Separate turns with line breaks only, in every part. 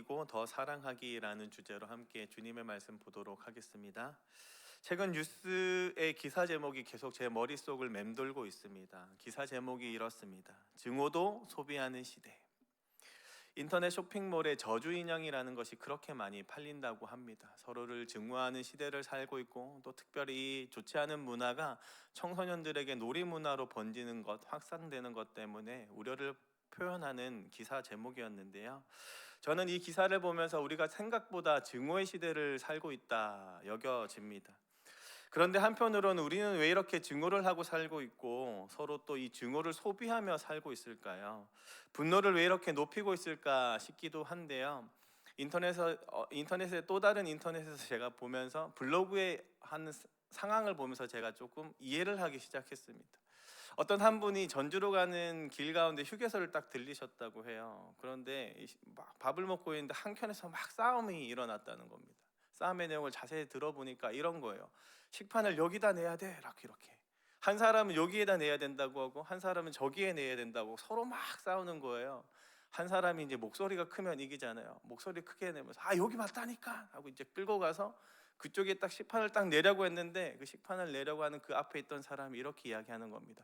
먹이고 더 사랑하기라는 주제로 함께 주님의 말씀 보도록 하겠습니다. 최근 뉴스의 기사 제목이 계속 제 머릿속을 맴돌고 있습니다. 기사 제목이 이렇습니다. 증오도 소비하는 시대. 인터넷 쇼핑몰에 저주 인형이라는 것이 그렇게 많이 팔린다고 합니다. 서로를 증오하는 시대를 살고 있고, 또 특별히 좋지 않은 문화가 청소년들에게 놀이 문화로 번지는 것, 확산되는 것 때문에 우려를 표현하는 기사 제목이었는데요. 저는 이 기사를 보면서 우리가 생각보다 증오의 시대를 살고 있다 여겨집니다. 그런데 한편으로는 우리는 왜 이렇게 증오를 하고 살고 있고, 서로 또 이 증오를 소비하며 살고 있을까요? 분노를 왜 이렇게 높이고 있을까 싶기도 한데요. 인터넷의 또 다른 인터넷에서 제가 보면서 블로그에 한 상황을 보면서 제가 조금 이해를 하기 시작했습니다. 어떤 한 분이 전주로 가는 길 가운데 휴게소를 딱 들리셨다고 해요. 그런데 막 밥을 먹고 있는데 한켠에서 막 싸움이 일어났다는 겁니다. 싸움의 내용을 자세히 들어보니까 이런 거예요. 식판을 여기다 내야 돼, 이렇게. 한 사람은 여기에다 내야 된다고 하고, 한 사람은 저기에 내야 된다고, 서로 막 싸우는 거예요. 한 사람이 이제 목소리가 크면 이기잖아요. 목소리 크게 내면서 여기 맞다니까 하고 이제 끌고 가서 그쪽에 딱 식판을 딱 내려고 했는데, 그 식판을 내려고 하는 그 앞에 있던 사람이 이렇게 이야기하는 겁니다.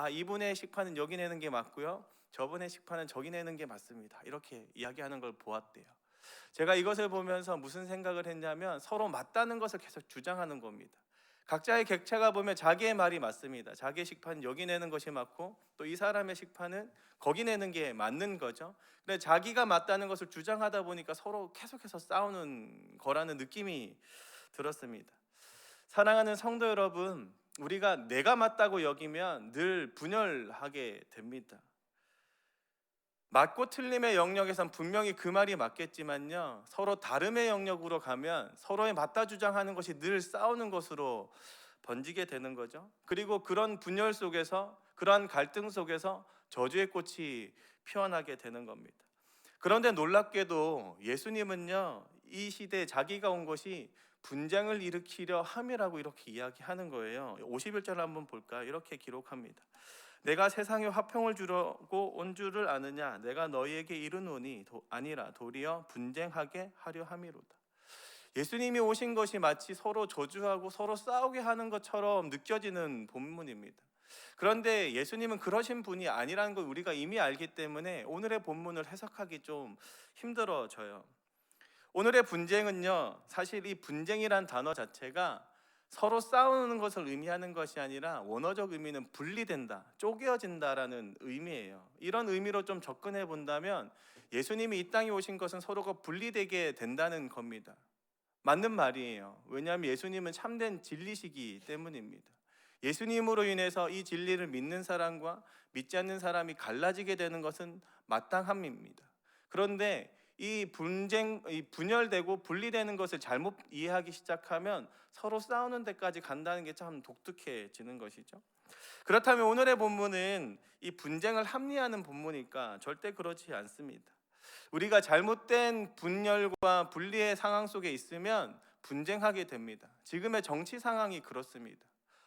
이분의 식판은 여기 내는 게 맞고요, 저분의 식판은 저기 내는 게 맞습니다. 이렇게 이야기하는 걸 보았대요. 제가 이것을 보면서 무슨 생각을 했냐면, 서로 맞다는 것을 계속 주장하는 겁니다. 각자의 객체가 보면 자기의 말이 맞습니다. 자기의 식판은 여기 내는 것이 맞고, 또 이 사람의 식판은 거기 내는 게 맞는 거죠. 근데 자기가 맞다는 것을 주장하다 보니까 서로 계속해서 싸우는 거라는 느낌이 들었습니다. 사랑하는 성도 여러분, 우리가 내가 맞다고 여기면 늘 분열하게 됩니다. 맞고 틀림의 영역에선 분명히 그 말이 맞겠지만요, 서로 다름의 영역으로 가면 서로의 맞다 주장하는 것이 늘 싸우는 것으로 번지게 되는 거죠. 그리고 그런 분열 속에서, 그러한 갈등 속에서 저주의 꽃이 피어나게 되는 겁니다. 그런데 놀랍게도 예수님은요, 이 시대에 자기가 온 것이 분쟁을 일으키려 함이라고 이렇게 이야기하는 거예요. 51절 한번 볼까요? 이렇게 기록합니다. 내가 세상에 화평을 주려고 온 줄을 아느냐? 내가 너희에게 이르노니 아니라 도리어 분쟁하게 하려 함이로다. 예수님이 오신 것이 마치 서로 저주하고 서로 싸우게 하는 것처럼 느껴지는 본문입니다. 그런데 예수님은 그러신 분이 아니라는 걸 우리가 이미 알기 때문에 오늘의 본문을 해석하기 좀 힘들어져요. 오늘의 분쟁은요, 사실 이 분쟁이란 단어 자체가 서로 싸우는 것을 의미하는 것이 아니라 원어적 의미는 분리된다, 쪼개어진다라는 의미예요. 이런 의미로 좀 접근해 본다면, 예수님이 이 땅에 오신 것은 서로가 분리되게 된다는 겁니다. 맞는 말이에요. 왜냐하면 예수님은 참된 진리시기 때문입니다. 예수님으로 인해서 이 진리를 믿는 사람과 믿지 않는 사람이 갈라지게 되는 것은 마땅함입니다. 그런데 이 분열되고 분리되는 것을 잘못 이해하기 시작하면 서로 싸우는 데까지 간다는 게 참 독특해지는 것이죠. 그렇다면 오늘의 본문은 이 분쟁을 합리화하는 본문일까? 절대 그렇지 않습니다. 우리가 잘못된 분열과 분리의 상황 속에 있으면 분쟁하게 됩니다. 지금의 정치 상황이 그렇습니다.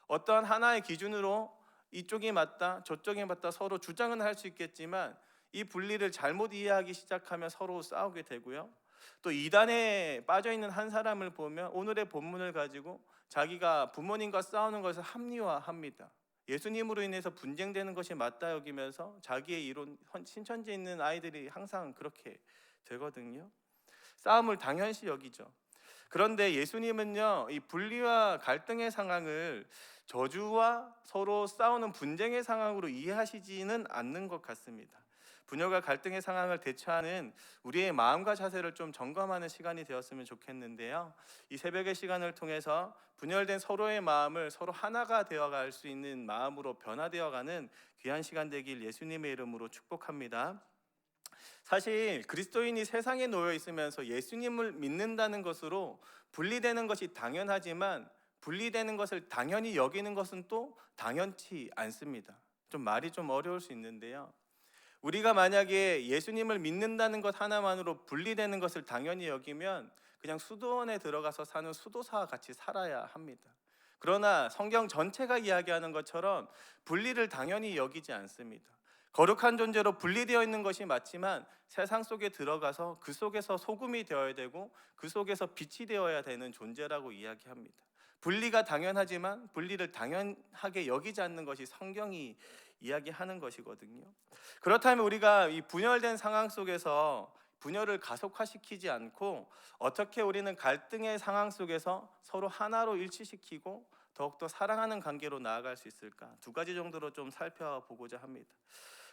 어떠한 하나의 기준으로 이쪽이 맞다, 저쪽이 맞다 서로 주장은 할 수 있겠지만, 이 분리를 잘못 이해하기 시작하면 서로 싸우게 되고요. 또 이단에 빠져있는 한 사람을 보면 오늘의 본문을 가지고 자기가 부모님과 싸우는 것을 합리화합니다. 예수님으로 인해서 분쟁되는 것이 맞다 여기면서 자기의 이론, 신천지에 있는 아이들이 항상 그렇게 되거든요. 싸움을 당연시 여기죠. 그런데 예수님은요, 이 분리와 갈등의 상황을 저주와 서로 싸우는 분쟁의 상황으로 이해하시지는 않는 것 같습니다. 분열과 갈등의 상황을 대처하는 우리의 마음과 자세를 좀 점검하는 시간이 되었으면 좋겠는데요. 이 새벽의 시간을 통해서 분열된 서로의 마음을 서로 하나가 되어갈 수 있는 마음으로 변화되어가는 귀한 시간 되길 예수님의 이름으로 축복합니다. 사실 그리스도인이 세상에 놓여 있으면서 예수님을 믿는다는 것으로 분리되는 것이 당연하지만, 분리되는 것을 당연히 여기는 것은 또 당연치 않습니다. 좀 말이 좀 어려울 수 있는데요. 우리가 만약에 예수님을 믿는다는 것 하나만으로 분리되는 것을 당연히 여기면 그냥 수도원에 들어가서 사는 수도사와 같이 살아야 합니다. 그러나 성경 전체가 이야기하는 것처럼 분리를 당연히 여기지 않습니다. 거룩한 존재로 분리되어 있는 것이 맞지만 세상 속에 들어가서 그 속에서 소금이 되어야 되고 그 속에서 빛이 되어야 되는 존재라고 이야기합니다. 분리가 당연하지만 분리를 당연하게 여기지 않는 것이 성경이 이야기하는 것이거든요. 그렇다면 우리가 이 분열된 상황 속에서 분열을 가속화시키지 않고 어떻게 우리는 갈등의 상황 속에서 서로 하나로 일치시키고 더욱더 사랑하는 관계로 나아갈 수 있을까? 두 가지 정도로 좀 살펴보고자 합니다.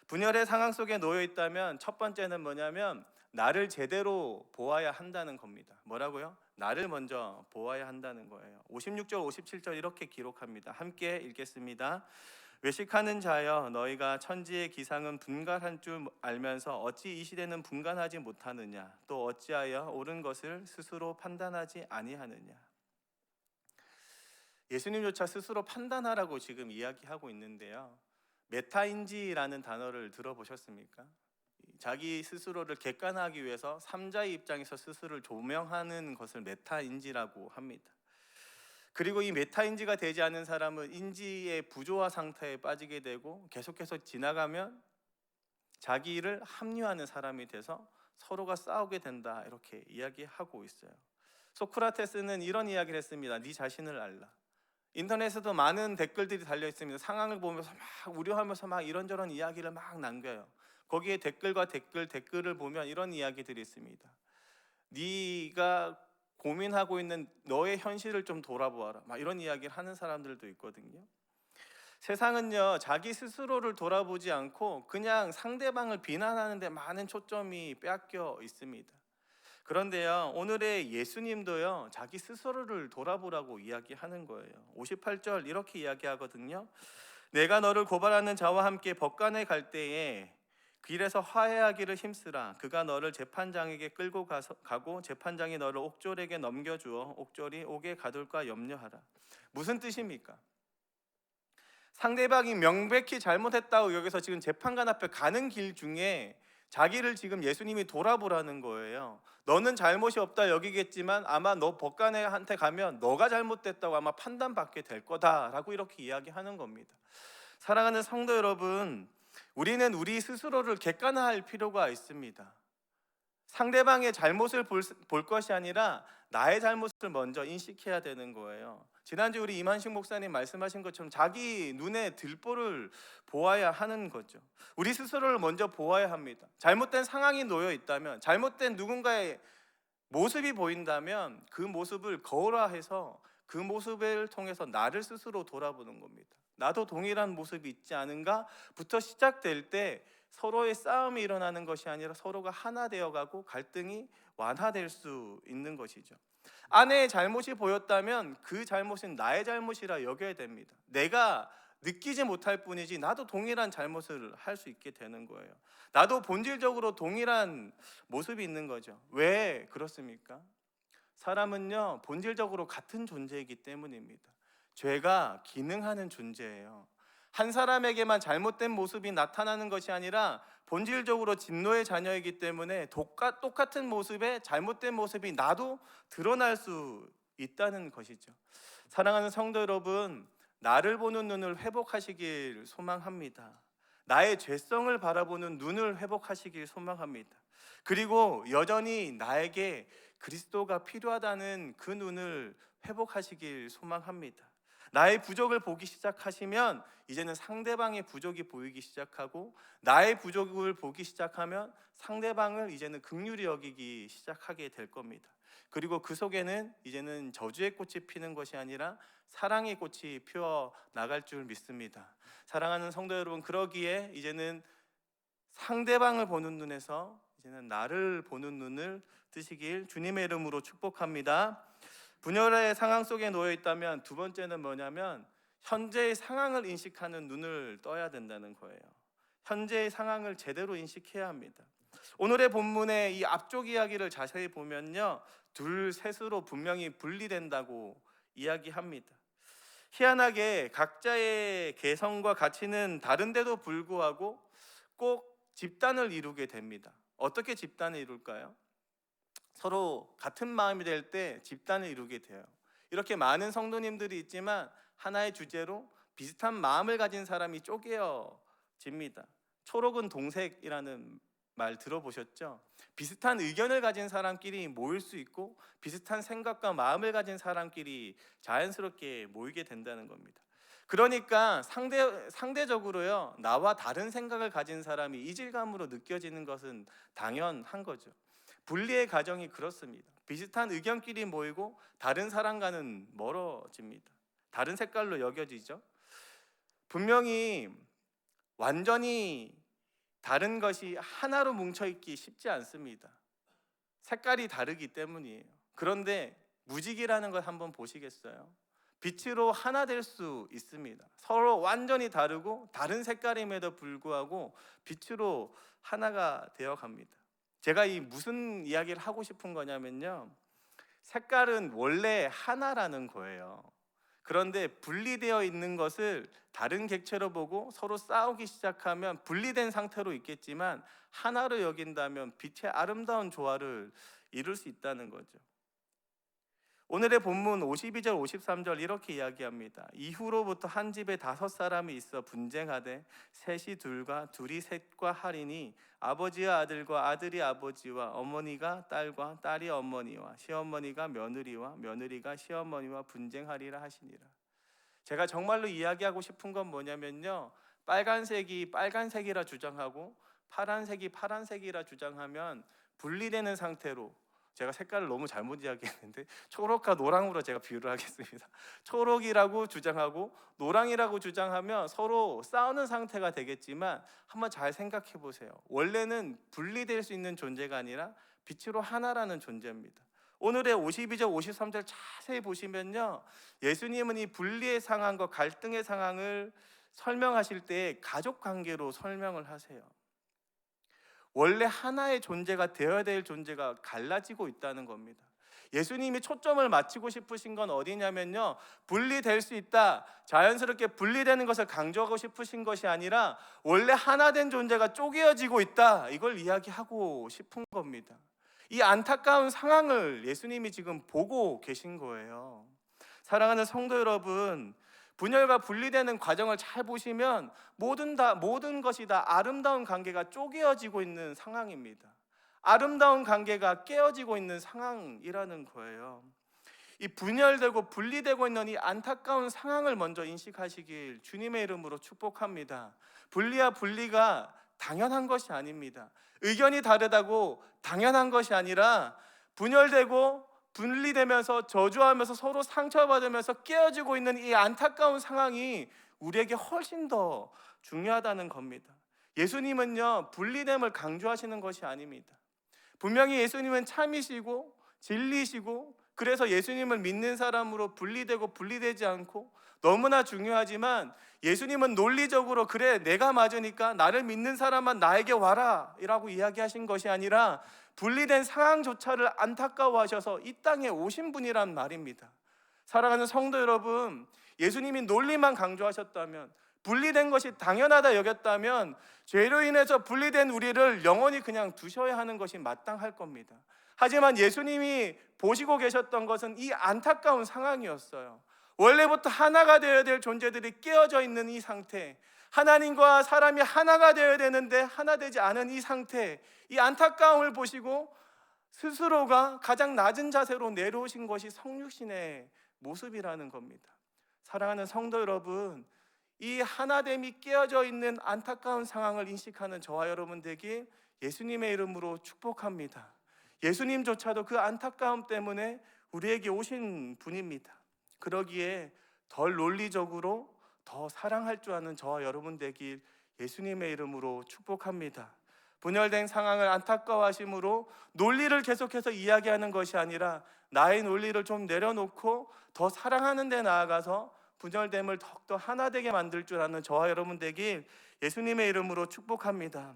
분열의 상황 속에 놓여 있다면 첫 번째는 뭐냐면 나를 제대로 보아야 한다는 겁니다. 뭐라고요? 나를 먼저 보아야 한다는 거예요. 56절 57절 이렇게 기록합니다. 함께 읽겠습니다. 외식하는 자여 너희가 천지의 기상은 분간한 줄 알면서 어찌 이 시대는 분간하지 못하느냐? 또 어찌하여 옳은 것을 스스로 판단하지 아니하느냐? 예수님조차 스스로 판단하라고 지금 이야기하고 있는데요. 메타인지라는 단어를 들어보셨습니까? 자기 스스로를 객관화하기 위해서 삼자의 입장에서 스스로를 조명하는 것을 메타인지라고 합니다. 그리고 이 메타인지가 되지 않은 사람은 인지의 부조화 상태에 빠지게 되고 계속해서 지나가면 자기를 합리화하는 사람이 돼서 서로가 싸우게 된다, 이렇게 이야기하고 있어요. 소크라테스는 이런 이야기를 했습니다. 네 자신을 알라. 인터넷에도 많은 댓글들이 달려 있습니다. 상황을 보면서 막 우려하면서 막 이런저런 이야기를 막 남겨요. 거기에 댓글과 댓글을 보면 이런 이야기들이 있습니다. 네가 고민하고 있는 너의 현실을 좀 돌아보아라, 막 이런 이야기를 하는 사람들도 있거든요. 세상은요, 자기 스스로를 돌아보지 않고 그냥 상대방을 비난하는 데 많은 초점이 빼앗겨 있습니다. 그런데요, 오늘의 예수님도요, 자기 스스로를 돌아보라고 이야기하는 거예요. 58절 이렇게 이야기하거든요. 내가 너를 고발하는 자와 함께 법관에 갈 때에 길에서 화해하기를 힘쓰라. 그가 너를 재판장에게 끌고 가고 재판장이 너를 옥졸에게 넘겨주어 옥졸이 옥에 가둘까 염려하라. 무슨 뜻입니까? 상대방이 명백히 잘못했다고 여기서 지금 재판관 앞에 가는 길 중에 자기를 지금 예수님이 돌아보라는 거예요. 너는 잘못이 없다 여기겠지만 아마 너 법관한테 가면 너가 잘못됐다고 아마 판단받게 될 거다라고 이렇게 이야기하는 겁니다. 사랑하는 성도 여러분, 우리는 우리 스스로를 객관화할 필요가 있습니다. 상대방의 잘못을 볼 것이 아니라 나의 잘못을 먼저 인식해야 되는 거예요. 지난주 우리 이만식 목사님 말씀하신 것처럼 자기 눈에 들보를 보아야 하는 거죠. 우리 스스로를 먼저 보아야 합니다. 잘못된 상황이 놓여 있다면, 잘못된 누군가의 모습이 보인다면 그 모습을 거울화해서 그 모습을 통해서 나를 스스로 돌아보는 겁니다. 나도 동일한 모습이 있지 않은가부터 시작될 때 서로의 싸움이 일어나는 것이 아니라 서로가 하나 되어가고 갈등이 완화될 수 있는 것이죠. 아내의 잘못이 보였다면 그 잘못은 나의 잘못이라 여겨야 됩니다. 내가 느끼지 못할 뿐이지 나도 동일한 잘못을 할 수 있게 되는 거예요. 나도 본질적으로 동일한 모습이 있는 거죠. 왜 그렇습니까? 사람은요, 본질적으로 같은 존재이기 때문입니다. 죄가 기능하는 존재예요. 한 사람에게만 잘못된 모습이 나타나는 것이 아니라 본질적으로 진노의 자녀이기 때문에 똑같은 모습에 잘못된 모습이 나도 드러날 수 있다는 것이죠. 사랑하는 성도 여러분, 나를 보는 눈을 회복하시길 소망합니다. 나의 죄성을 바라보는 눈을 회복하시길 소망합니다. 그리고 여전히 나에게 그리스도가 필요하다는 그 눈을 회복하시길 소망합니다. 나의 부족을 보기 시작하시면 이제는 상대방의 부족이 보이기 시작하고, 나의 부족을 보기 시작하면 상대방을 이제는 긍휼히 여기기 시작하게 될 겁니다. 그리고 그 속에는 이제는 저주의 꽃이 피는 것이 아니라 사랑의 꽃이 피어 나갈 줄 믿습니다. 사랑하는 성도 여러분, 그러기에 이제는 상대방을 보는 눈에서 이제는 나를 보는 눈을 뜨시길 주님의 이름으로 축복합니다. 분열의 상황 속에 놓여 있다면 두 번째는 뭐냐면 현재의 상황을 인식하는 눈을 떠야 된다는 거예요. 현재의 상황을 제대로 인식해야 합니다. 오늘의 본문의 이 앞쪽 이야기를 자세히 보면요, 둘 셋으로 분명히 분리된다고 이야기합니다. 희한하게 각자의 개성과 가치는 다른데도 불구하고 꼭 집단을 이루게 됩니다. 어떻게 집단을 이룰까요? 서로 같은 마음이 될 때 집단을 이루게 돼요. 이렇게 많은 성도님들이 있지만 하나의 주제로 비슷한 마음을 가진 사람이 쪼개어집니다. 초록은 동색이라는 말 들어보셨죠? 비슷한 의견을 가진 사람끼리 모일 수 있고 비슷한 생각과 마음을 가진 사람끼리 자연스럽게 모이게 된다는 겁니다. 그러니까 상대적으로요, 나와 다른 생각을 가진 사람이 이질감으로 느껴지는 것은 당연한 거죠. 분리의 과정이 그렇습니다. 비슷한 의견끼리 모이고 다른 사람과는 멀어집니다. 다른 색깔로 여겨지죠. 분명히 완전히 다른 것이 하나로 뭉쳐있기 쉽지 않습니다. 색깔이 다르기 때문이에요. 그런데 무지개라는 걸 한번 보시겠어요? 빛으로 하나 될 수 있습니다. 서로 완전히 다르고 다른 색깔임에도 불구하고 빛으로 하나가 되어 갑니다. 제가 이 무슨 이야기를 하고 싶은 거냐면요, 색깔은 원래 하나라는 거예요. 그런데 분리되어 있는 것을 다른 객체로 보고 서로 싸우기 시작하면 분리된 상태로 있겠지만 하나로 여긴다면 빛의 아름다운 조화를 이룰 수 있다는 거죠. 오늘의 본문 52절 53절 이렇게 이야기합니다. 이후로부터 한 집에 5사람이 있어 분쟁하되 셋이 둘과 둘이 셋과 하리니 아버지와 아들과 아들이 아버지와 어머니가 딸과 딸이 어머니와 시어머니가 며느리와 며느리가 시어머니와 분쟁하리라 하시니라. 제가 정말로 이야기하고 싶은 건 뭐냐면요, 빨간색이 빨간색이라 주장하고 파란색이 파란색이라 주장하면 분리되는 상태로, 제가 색깔을 너무 잘못 이야기했는데 초록과 노랑으로 제가 비유를 하겠습니다. 초록이라고 주장하고 노랑이라고 주장하면 서로 싸우는 상태가 되겠지만 한번 잘 생각해 보세요. 원래는 분리될 수 있는 존재가 아니라 빛으로 하나라는 존재입니다. 오늘의 52절 53절 자세히 보시면요, 예수님은 이 분리의 상황과 갈등의 상황을 설명하실 때 가족 관계로 설명을 하세요. 원래 하나의 존재가 되어야 될 존재가 갈라지고 있다는 겁니다. 예수님이 초점을 맞추고 싶으신 건 어디냐면요, 분리될 수 있다, 자연스럽게 분리되는 것을 강조하고 싶으신 것이 아니라 원래 하나 된 존재가 쪼개어지고 있다, 이걸 이야기하고 싶은 겁니다. 이 안타까운 상황을 예수님이 지금 보고 계신 거예요. 사랑하는 성도 여러분, 분열과 분리되는 과정을 잘 보시면 모든 것이 다 아름다운 관계가 쪼개어지고 있는 상황입니다. 아름다운 관계가 깨어지고 있는 상황이라는 거예요. 이 분열되고 분리되고 있는 이 안타까운 상황을 먼저 인식하시길 주님의 이름으로 축복합니다. 분리와 분리가 당연한 것이 아닙니다. 의견이 다르다고 당연한 것이 아니라 분열되고 분리되면서 저주하면서 서로 상처받으면서 깨어지고 있는 이 안타까운 상황이 우리에게 훨씬 더 중요하다는 겁니다. 예수님은요, 분리됨을 강조하시는 것이 아닙니다. 분명히 예수님은 참이시고 진리시고, 그래서 예수님을 믿는 사람으로 분리되고 분리되지 않고, 너무나 중요하지만 예수님은 논리적으로 그래 내가 맞으니까 나를 믿는 사람만 나에게 와라 라고 이야기하신 것이 아니라 분리된 상황조차를 안타까워하셔서 이 땅에 오신 분이란 말입니다. 사랑하는 성도 여러분, 예수님이 논리만 강조하셨다면, 분리된 것이 당연하다 여겼다면 죄로 인해서 분리된 우리를 영원히 그냥 두셔야 하는 것이 마땅할 겁니다. 하지만 예수님이 보시고 계셨던 것은 이 안타까운 상황이었어요. 원래부터 하나가 되어야 될 존재들이 깨어져 있는 이 상태, 하나님과 사람이 하나가 되어야 되는데 하나 되지 않은 이 상태, 이 안타까움을 보시고 스스로가 가장 낮은 자세로 내려오신 것이 성육신의 모습이라는 겁니다. 사랑하는 성도 여러분, 이 하나됨이 깨어져 있는 안타까운 상황을 인식하는 저와 여러분 되길 예수님의 이름으로 축복합니다. 예수님조차도 그 안타까움 때문에 우리에게 오신 분입니다. 그러기에 덜 논리적으로 더 사랑할 줄 아는 저와 여러분 되길 예수님의 이름으로 축복합니다. 분열된 상황을 안타까워하심으로 논리를 계속해서 이야기하는 것이 아니라 나의 논리를 좀 내려놓고 더 사랑하는 데 나아가서 분열됨을 더욱더 하나 되게 만들 줄 아는 저와 여러분 되길 예수님의 이름으로 축복합니다.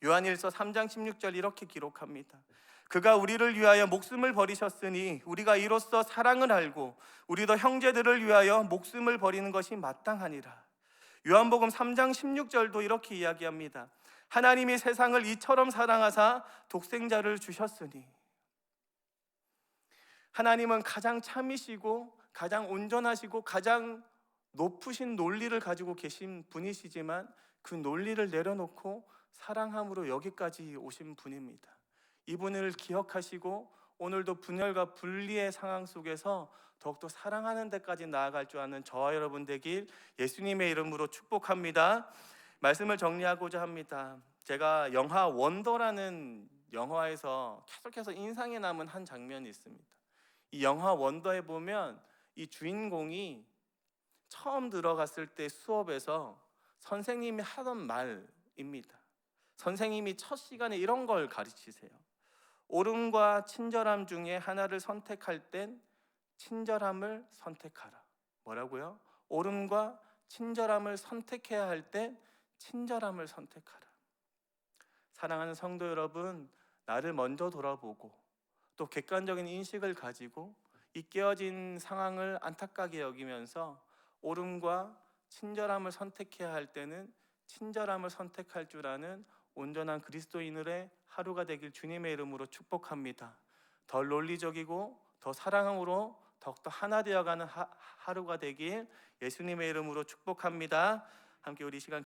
요한일서 3장 16절 이렇게 기록합니다. 그가 우리를 위하여 목숨을 버리셨으니 우리가 이로써 사랑을 알고 우리도 형제들을 위하여 목숨을 버리는 것이 마땅하니라. 요한복음 3장 16절도 이렇게 이야기합니다. 하나님이 세상을 이처럼 사랑하사 독생자를 주셨으니. 하나님은 가장 참이시고 가장 온전하시고 가장 높으신 논리를 가지고 계신 분이시지만 그 논리를 내려놓고 사랑함으로 여기까지 오신 분입니다. 이분을 기억하시고 오늘도 분열과 분리의 상황 속에서 더욱더 사랑하는 데까지 나아갈 줄 아는 저와 여러분 되길 예수님의 이름으로 축복합니다. 말씀을 정리하고자 합니다. 제가 영화 원더라는 영화에서 계속해서 인상에 남은 한 장면이 있습니다. 이 영화 원더에 보면 이 주인공이 처음 들어갔을 때 수업에서 선생님이 하던 말입니다. 선생님이 첫 시간에 이런 걸 가르치세요. 옳음과 친절함 중에 하나를 선택할 땐 친절함을 선택하라. 뭐라고요? 옳음과 친절함을 선택해야 할 땐 친절함을 선택하라. 사랑하는 성도 여러분, 나를 먼저 돌아보고 또 객관적인 인식을 가지고 이 깨어진 상황을 안타깝게 여기면서 옳음과 친절함을 선택해야 할 때는 친절함을 선택할 줄 아는 온전한 그리스도인의 하루가 되길 주님의 이름으로 축복합니다. 덜 논리적이고 더 사랑으로 더욱더 하나 되어가는 하루가 되길 예수님의 이름으로 축복합니다. 함께 우리 시간